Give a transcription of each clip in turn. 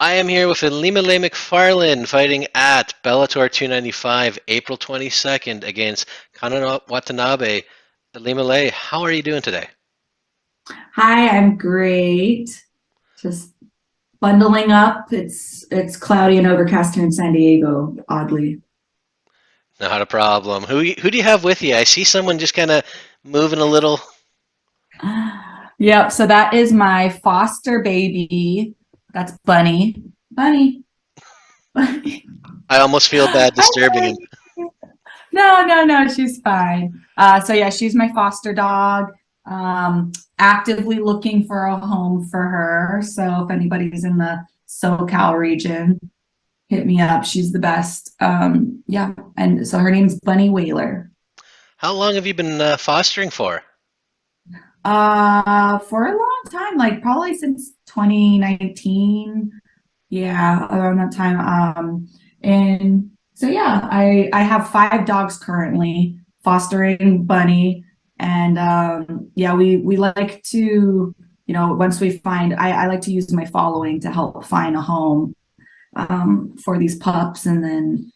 I am here with Ilima-Lei Macfarlane fighting at Bellator 295, April 22nd against Kana Watanabe. Ilima-Lei, how are you doing today? Hi, I'm great. Just bundling up. It's cloudy and overcast here in San Diego, oddly. Not a problem. Who do you have with you? I see someone just kind of moving a little. Yep, so that is my foster baby. That's Bunny. Bunny. Bunny. I almost feel bad Hi, disturbing him. Bunny. No, she's fine. So yeah, she's my foster dog. Actively looking for a home for her. So if anybody's in the SoCal region, hit me up. She's the best. Yeah. And so her name's Bunny Whaler. How long have you been fostering for? For a long time, like probably since 2019. Yeah, around that time. And so yeah, I have 5 dogs currently, fostering Bunny. And yeah, we like to, once we find, I like to use my following to help find a home for these pups. And then,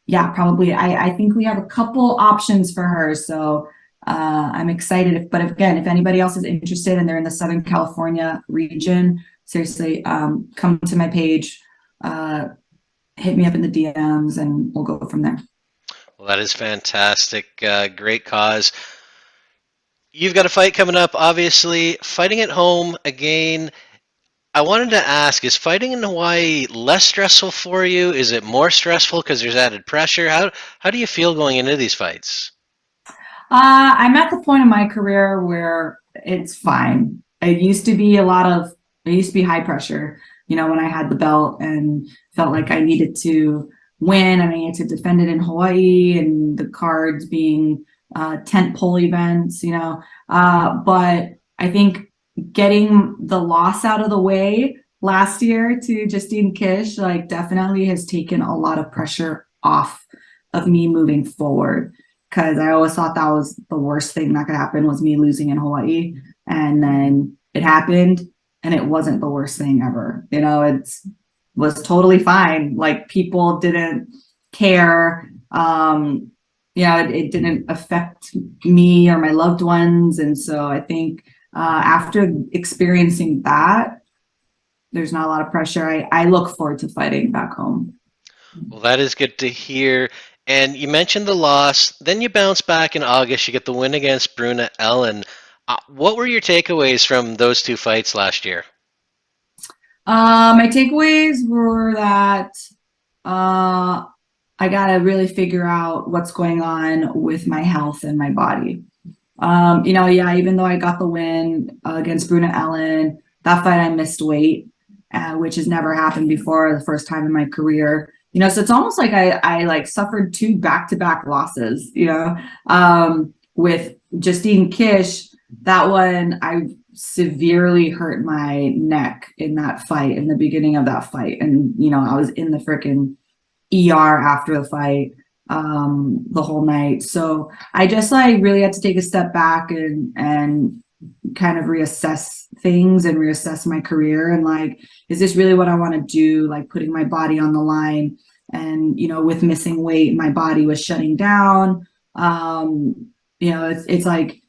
yeah, probably, I think we have a couple options for her. So I'm excited. But again, if anybody else is interested and they're in the Southern California region, seriously, come to my page, hit me up in the DMs, and we'll go from there. Well, that is fantastic. Great cause. You've got a fight coming up, obviously. Fighting at home again. I wanted to ask, is fighting in Hawaii less stressful for you? Is it more stressful because there's added pressure? How do you feel going into these fights? I'm at the point in my career where it's fine. It used to be high pressure, when I had the belt and felt like I needed to win and I needed to defend it in Hawaii and the cards being tent pole events, but I think getting the loss out of the way last year to Justine Kish, like definitely has taken a lot of pressure off of me moving forward because I always thought that was the worst thing that could happen was me losing in Hawaii. And then it happened and it wasn't the worst thing ever. It was totally fine. Like people didn't care. It didn't affect me or my loved ones. And so I think after experiencing that, there's not a lot of pressure. I look forward to fighting back home. Well, that is good to hear. And you mentioned the loss, then you bounce back in August. You get the win against Bruna Ellen. What were your takeaways from those two fights last year? My takeaways were that uh, I gotta really figure out what's going on with my health and my body. Yeah, even though I got the win against Bruna Ellen, that fight I missed weight, which has never happened before, the first time in my career. So it's almost like I like suffered 2 back-to-back losses, with Justine Kish. That one, I severely hurt my neck in that fight, in the beginning of that fight. And, I was in the freaking ER after the fight the whole night. So I just like really had to take a step back and kind of reassess things and reassess my career and like, is this really what I want to do? Like putting my body on the line. And with missing weight, my body was shutting down. It's like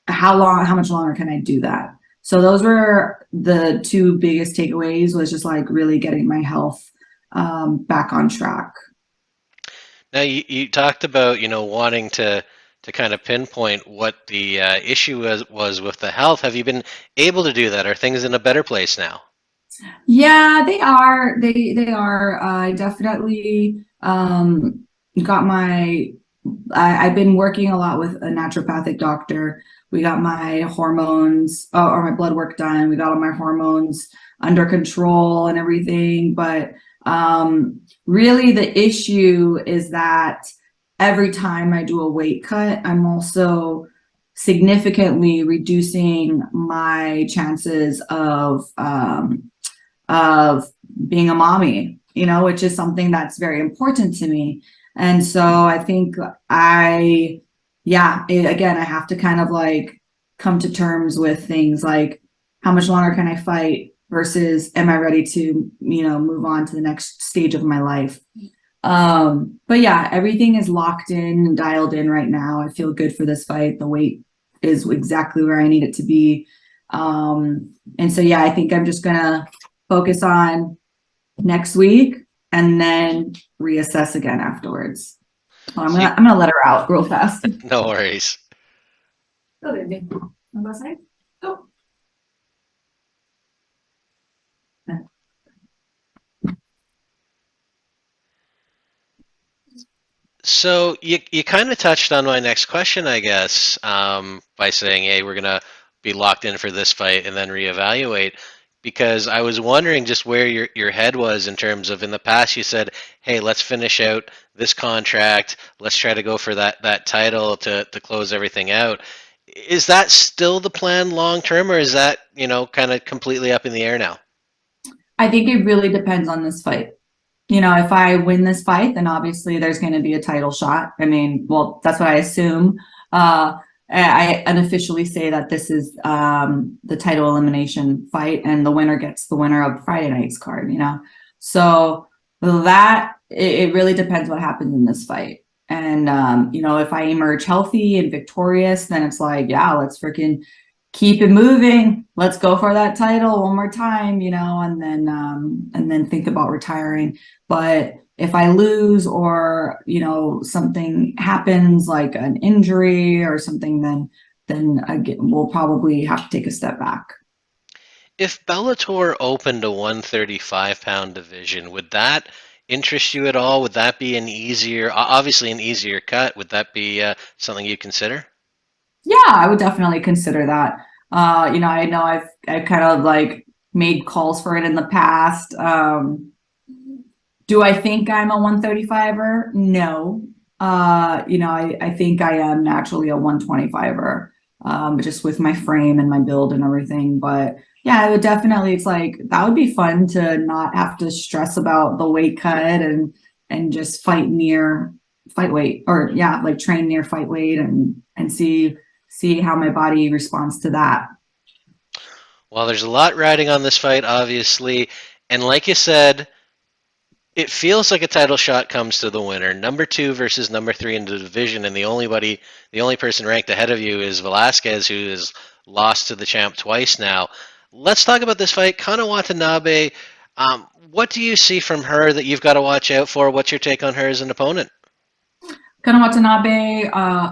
how much longer can I do that? So those were the 2 biggest takeaways, was just like really getting my health back on track. Now, you talked about, wanting to kind of pinpoint what the issue was with the health. Have you been able to do that? Are things in a better place now? Yeah, they are. They are. I definitely got my. I've been working a lot with a naturopathic doctor. We got my hormones or my blood work done. We got all my hormones under control and everything. But really, the issue is that every time I do a weight cut, I'm also significantly reducing my chances of being a mommy, which is something that's very important to me. And so I think again, I have to kind of like come to terms with things like how much longer can I fight? versus am I ready to, move on to the next stage of my life. But yeah, everything is locked in, dialed in right now. I feel good for this fight. The weight is exactly where I need it to be. And so, yeah, I think I'm just going to focus on next week and then reassess again afterwards. I'm So you, gonna I'm gonna let her out real fast. no worries. Go, baby. On that side. Go. So you kind of touched on my next question, I guess, by saying, "Hey, we're gonna be locked in for this fight and then reevaluate." Because I was wondering just where your head was in terms of in the past you said, "Hey, let's finish out this contract. Let's try to go for that title to close everything out." Is that still the plan long term, or is that kind of completely up in the air now? I think it really depends on this fight. If I win this fight, then obviously there's going to be a title shot. I mean, well, that's what I assume. I unofficially say that this is the title elimination fight, and the winner gets the winner of Friday night's card. So that it really depends what happens in this fight. And if I emerge healthy and victorious, then it's like, yeah, let's freaking keep it moving. Let's go for that title one more time, and then think about retiring. But if I lose or, something happens like an injury or something, then again, we'll probably have to take a step back. If Bellator opened a 135-pound division, would that interest you at all? Would that be an easier, obviously an easier cut? Would that be something you consider? Yeah, I would definitely consider that. I know I've kind of like made calls for it in the past. Do I think I'm a 135er? No. I think I am naturally a 125er, just with my frame and my build and everything. But yeah, I would definitely, it's like that would be fun to not have to stress about the weight cut and just fight near fight weight, or yeah, like train near fight weight and see how my body responds to that. Well, there's a lot riding on this fight, obviously. And like you said, it feels like a title shot comes to the winner. Number two versus number three in the division, and the only person ranked ahead of you is Velasquez, who has lost to the champ twice now. Let's talk about this fight. Kana Watanabe, what do you see from her that you've got to watch out for? What's your take on her as an opponent? Kana Watanabe,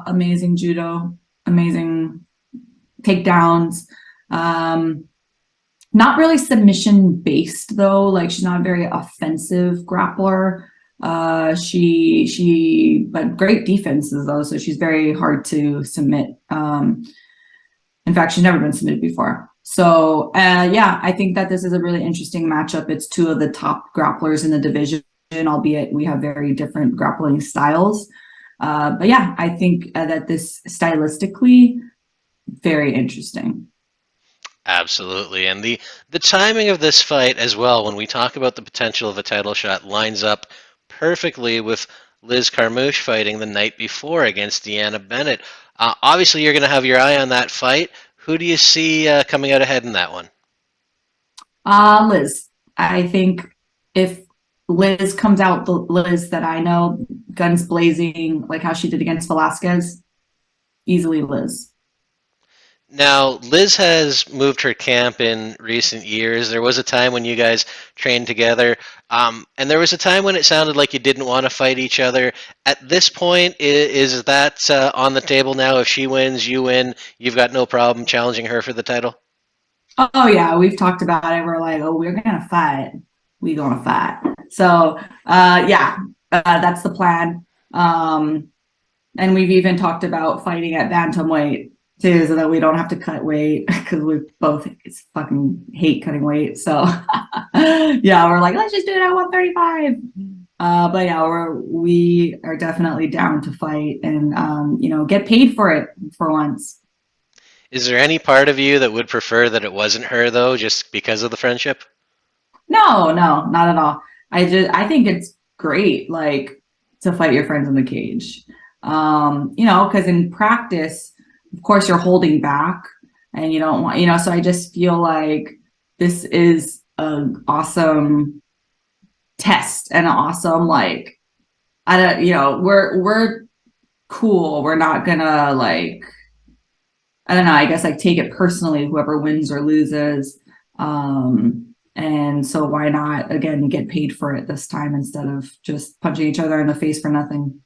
amazing judo, amazing takedowns. Um, Not really submission based though. Like she's not a very offensive grappler. But great defenses though. So she's very hard to submit. In fact, she's never been submitted before. So yeah, I think that this is a really interesting matchup. It's two of the top grapplers in the division, albeit we have very different grappling styles. But yeah, I think that this stylistically very interesting. Absolutely. And the timing of this fight as well, when we talk about the potential of a title shot, lines up perfectly with Liz Carmouche fighting the night before against Deanna Bennett. Obviously, you're going to have your eye on that fight. Who do you see coming out ahead in that one? Liz. I think if Liz comes out the Liz that I know, guns blazing, like how she did against Velasquez, easily Liz. Now, Liz has moved her camp in recent years. There was a time when you guys trained together, and there was a time when it sounded like you didn't want to fight each other. At this point, is that on the table now? If she wins, you win, you've got no problem challenging her for the title? Oh yeah, we've talked about it. We're like, oh, we're gonna fight. We gonna fight. So yeah, that's the plan. And we've even talked about fighting at bantamweight too, so that we don't have to cut weight because we both fucking hate cutting weight. So yeah, we're like, let's just do it at 135. But yeah, we are definitely down to fight and get paid for it for once. Is there any part of you that would prefer that it wasn't her, though, just because of the friendship? No, no, not at all. I think it's great, like to fight your friends in the cage. Because in practice, of course, you're holding back and you don't want, so I just feel like this is an awesome test and an awesome like I don't we're cool. We're not gonna like I don't know, I guess like take it personally, whoever wins or loses. And so why not again get paid for it this time instead of just punching each other in the face for nothing?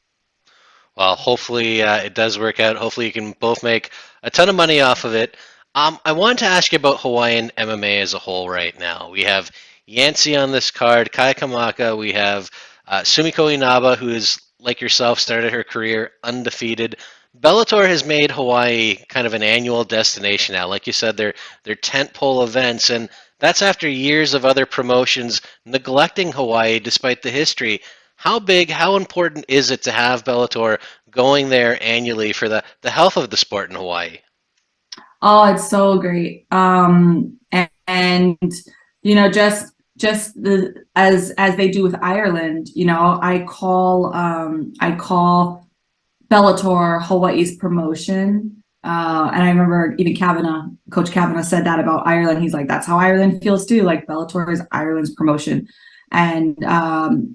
Well, hopefully it does work out. Hopefully you can both make a ton of money off of it. I wanted to ask you about Hawaiian MMA as a whole right now. We have Yancy on this card, Kai Kamaka. We have Sumiko Inaba, who is like yourself, started her career undefeated. Bellator has made Hawaii kind of an annual destination now. Like you said, they're tentpole events, and that's after years of other promotions neglecting Hawaii despite the history. How big, how important is it to have Bellator going there annually for the health of the sport in Hawaii? Oh, it's so great. And just the as they do with Ireland, I call Bellator Hawaii's promotion. And I remember even Coach Kavanagh said that about Ireland. He's like, that's how Ireland feels too. Like Bellator is Ireland's promotion. And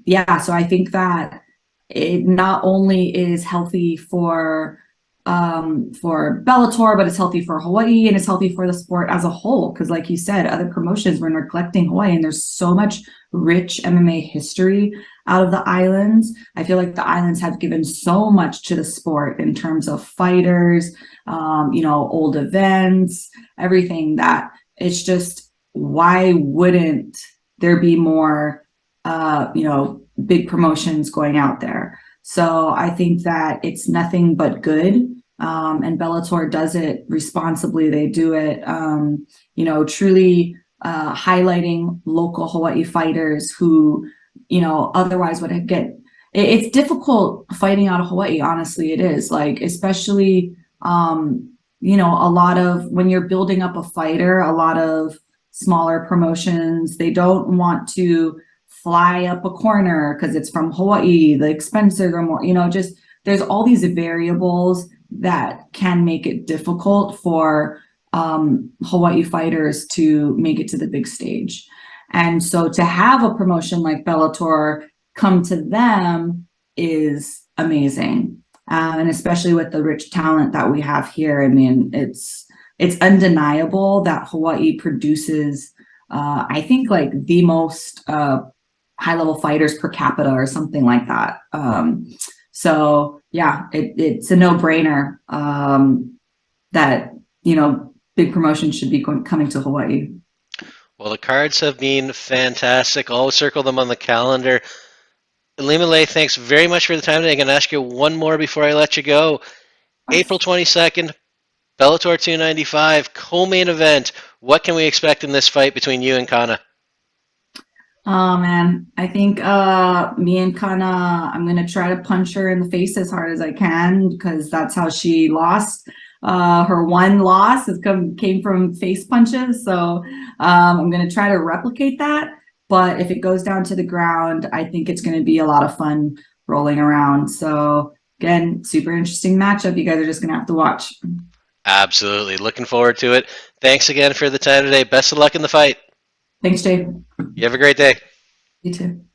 yeah, so I think that it not only is healthy for Bellator, but it's healthy for Hawaii and it's healthy for the sport as a whole. Because, like you said, other promotions were neglecting Hawaii, and there's so much rich MMA history out of the islands. I feel like the islands have given so much to the sport in terms of fighters, old events, everything that it's just why wouldn't there be more, big promotions going out there? So I think that it's nothing but good. And Bellator does it responsibly. They do it, truly highlighting local Hawaii fighters who, otherwise would get. It's difficult fighting out of Hawaii. Honestly, it is like, especially, a lot of when you're building up a fighter, a lot of smaller promotions, they don't want to fly up a corner because it's from Hawaii. The expenses are more, just there's all these variables that can make it difficult for Hawaii fighters to make it to the big stage. And so to have a promotion like Bellator come to them is amazing. And especially with the rich talent that we have here, I mean, it's undeniable that Hawaii produces, I think, like the most high level fighters per capita or something like that. So yeah, it's a no brainer that big promotions should be coming to Hawaii. Well, the cards have been fantastic. I'll circle them on the calendar. Ilima-Lei, thanks very much for the time today. I'm going to ask you one more before I let you go. April 22nd, Bellator 295, co-main event. What can we expect in this fight between you and Kana? Oh man, I think me and Kana, I'm gonna try to punch her in the face as hard as I can because that's how she lost. Her one loss came from face punches, so I'm gonna try to replicate that. But if it goes down to the ground, I think it's gonna be a lot of fun rolling around. So again, super interesting matchup. You guys are just gonna have to watch. Absolutely. Looking forward to it. Thanks again for the time today. Best of luck in the fight. Thanks, Jay. You have a great day. You too.